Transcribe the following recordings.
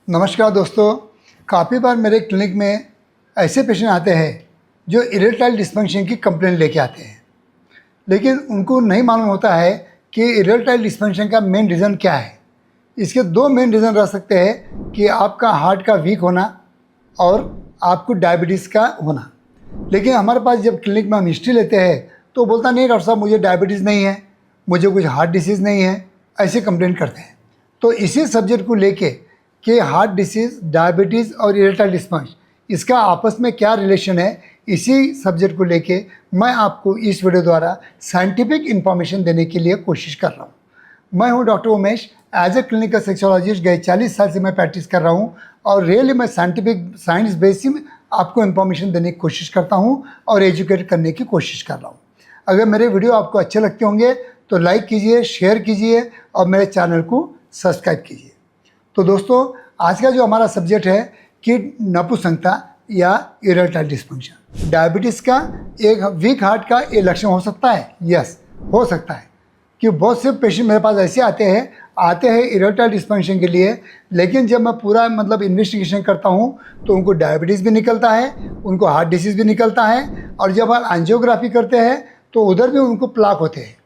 नमस्कार दोस्तों, काफ़ी बार मेरे क्लिनिक में ऐसे पेशेंट आते हैं जो इरेक्टाइल डिस्फंक्शन की कंप्लेंट लेके आते हैं, लेकिन उनको नहीं मालूम होता है कि इरेक्टाइल डिस्फंक्शन का मेन रीज़न क्या है। इसके दो मेन रीज़न रह सकते हैं कि आपका हार्ट का वीक होना और आपको डायबिटीज़ का होना। लेकिन हमारे पास जब क्लिनिक में हम हिस्ट्री लेते हैं तो बोलता नहीं डॉक्टर साहब मुझे डायबिटीज़ नहीं है, मुझे कुछ हार्ट डिसीज़ नहीं है, ऐसे कंप्लेंट करते हैं। तो इसी सब्जेक्ट को लेके कि हार्ट डिसीज़, डायबिटीज़ और इरेक्टाइल डिस्फंक्शन इसका आपस में क्या रिलेशन है, इसी सब्जेक्ट को लेके मैं आपको इस वीडियो द्वारा साइंटिफिक इन्फॉर्मेशन देने के लिए कोशिश कर रहा हूँ। मैं हूँ doctor Umesh. As a clinical sexologist गए 40 साल से मैं प्रैक्टिस कर रहा हूँ और रियली मैं साइंस बेसिस में आपको इन्फॉर्मेशन देने की कोशिश करता हूँ और एजुकेट करने की कोशिश कर रहा हूँ। अगर मेरे वीडियो आपको अच्छे लगते होंगे तो लाइक कीजिए, शेयर कीजिए और मेरे चैनल को सब्सक्राइब कीजिए। तो दोस्तों, आज का जो हमारा सब्जेक्ट है कि नपुंसकता या इरेक्टाइल डिस्फंक्शन, डायबिटीज़ का एक वीक हार्ट का ये लक्षण हो सकता है। यस, हो सकता है कि बहुत से पेशेंट मेरे पास ऐसे आते हैं इरेक्टाइल डिस्फंक्शन के लिए, लेकिन जब मैं पूरा इन्वेस्टिगेशन करता हूँ तो उनको डायबिटीज़ भी निकलता है, उनको हार्ट डिसीज़ भी निकलता है और जब आप एंजियोग्राफी करते हैं तो उधर भी उनको प्लाक होते हैं।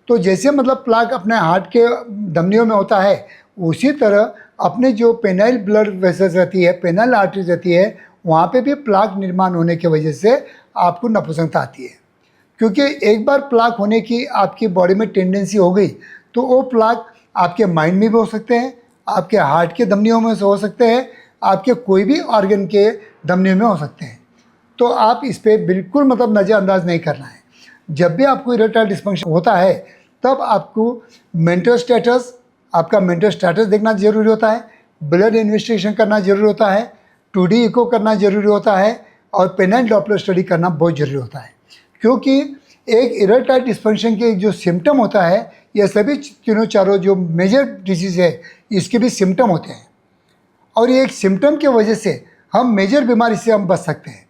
तो जैसे प्लाक अपने हार्ट के धमनियों में होता है, उसी तरह अपने जो पेनाइल ब्लड वेसल्स रहती है, पेनाइल आर्टरीज रहती है, वहाँ पे भी प्लाक निर्माण होने की वजह से आपको नपुंसकता आती है। क्योंकि एक बार प्लाक होने की आपकी बॉडी में टेंडेंसी हो गई तो वो प्लाक आपके माइंड में भी हो सकते हैं, आपके हार्ट के धमनियों में से हो सकते हैं, आपके कोई भी ऑर्गन के धमनियों में हो सकते हैं। तो आप इस पर बिल्कुल नज़रअंदाज नहीं करना है। जब भी आपको इरेक्टाइल डिस्फंक्शन होता है तब आपको आपका मेंटल स्टेटस देखना ज़रूरी होता है, ब्लड इन्वेस्टिगेशन करना ज़रूरी होता है, 2D इको करना ज़रूरी होता है और पेनाइल डॉपलर स्टडी करना बहुत ज़रूरी होता है। क्योंकि एक इरेक्टाइल डिस्फंक्शन के जो सिम्टम होता है, ये सभी तीनों चारों जो मेजर डिजीज़ है इसके भी सिम्टम होते हैं और ये एक सिम्टम की वजह से हम मेजर बीमारी से हम बच सकते हैं।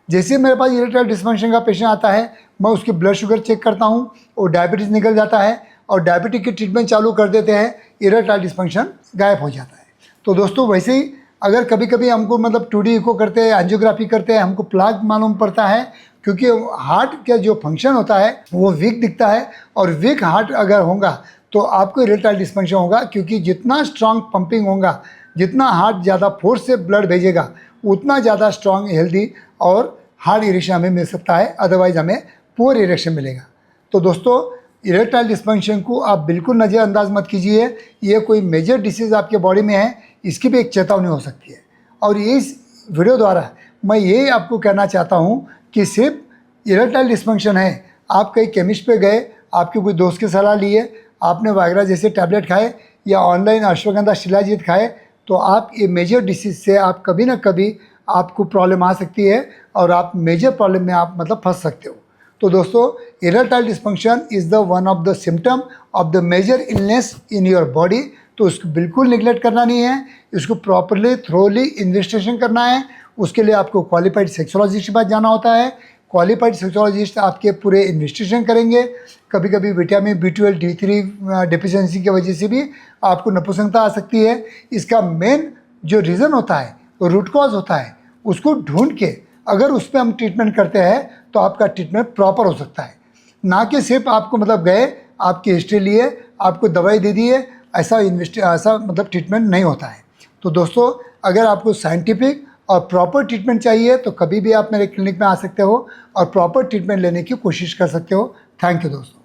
जैसे मेरे पास इरेक्टाइल डिस्फंक्शन का पेशेंट आता है, मैं उसकी ब्लड शुगर चेक करता हूँ और डायबिटीज़ निकल जाता है और डायबिटीज़ की ट्रीटमेंट चालू कर देते हैं, इरेक्टाइल डिस्फंक्शन गायब हो जाता है। तो दोस्तों, वैसे ही अगर कभी कभी हमको 2D इको करते हैं, एंजियोग्राफी करते हैं, हमको प्लाक मालूम पड़ता है क्योंकि हार्ट का जो फंक्शन होता है वो वीक दिखता है और वीक हार्ट अगर होगा तो आपको इरेक्टाइल डिस्फंक्शन होगा। क्योंकि जितना स्ट्रांग पंपिंग होगा, जितना हार्ट ज़्यादा फोर्स से ब्लड भेजेगा, उतना ज़्यादा स्ट्रांग, हेल्दी और हार्ड इरेक्शन हमें मिल सकता है, अदरवाइज हमें पुअर इरेक्शन मिलेगा। तो दोस्तों, इरेक्टाइल डिस्फंक्शन को आप बिल्कुल नज़रअंदाज मत कीजिए। ये कोई मेजर डिसीज़ आपके बॉडी में है, इसकी भी एक चेतावनी हो सकती है। और इस वीडियो द्वारा मैं ये आपको कहना चाहता हूँ कि सिर्फ इरेक्टाइल डिस्फंक्शन है, आप कहीं केमिस्ट पे गए, आपके कोई दोस्त की सलाह लिए, आपने वायग्रा जैसे टैबलेट खाए या ऑनलाइन अश्वगंधा शिलाजीत खाए, तो आप ये मेजर डिसीज़ से आप कभी ना कभी आपको प्रॉब्लम आ सकती है और आप मेजर प्रॉब्लम में आप फंस सकते हो। तो दोस्तों, erectile dysfunction is the one of the symptom of the major illness in your body. तो उसको बिल्कुल निगलेक्ट करना नहीं है, इसको प्रॉपरली थ्रोली इन्वेस्टिगेशन करना है। उसके लिए आपको क्वालिफाइड सेक्सोलॉजिस्ट के पास जाना होता है। क्वालिफाइड सेक्सोलॉजिस्ट आपके पूरे इन्वेस्टिगेशन करेंगे। कभी कभी विटामिन B12, D3 डिफिशियंसी की वजह से भी आपको नपुंसकता आ सकती है। इसका मेन जो रीज़न होता है, रूट कॉज होता है, उसको ढूंढ के अगर उस पर हम ट्रीटमेंट करते हैं तो आपका ट्रीटमेंट प्रॉपर हो सकता है। ना कि सिर्फ आपको गए, आपकी हिस्ट्री लिए, आपको दवाई दे दिए, ऐसा ट्रीटमेंट नहीं होता है। तो दोस्तों, अगर आपको साइंटिफिक और प्रॉपर ट्रीटमेंट चाहिए तो कभी भी आप मेरे क्लिनिक में आ सकते हो और प्रॉपर ट्रीटमेंट लेने की कोशिश कर सकते हो। थैंक यू दोस्तों।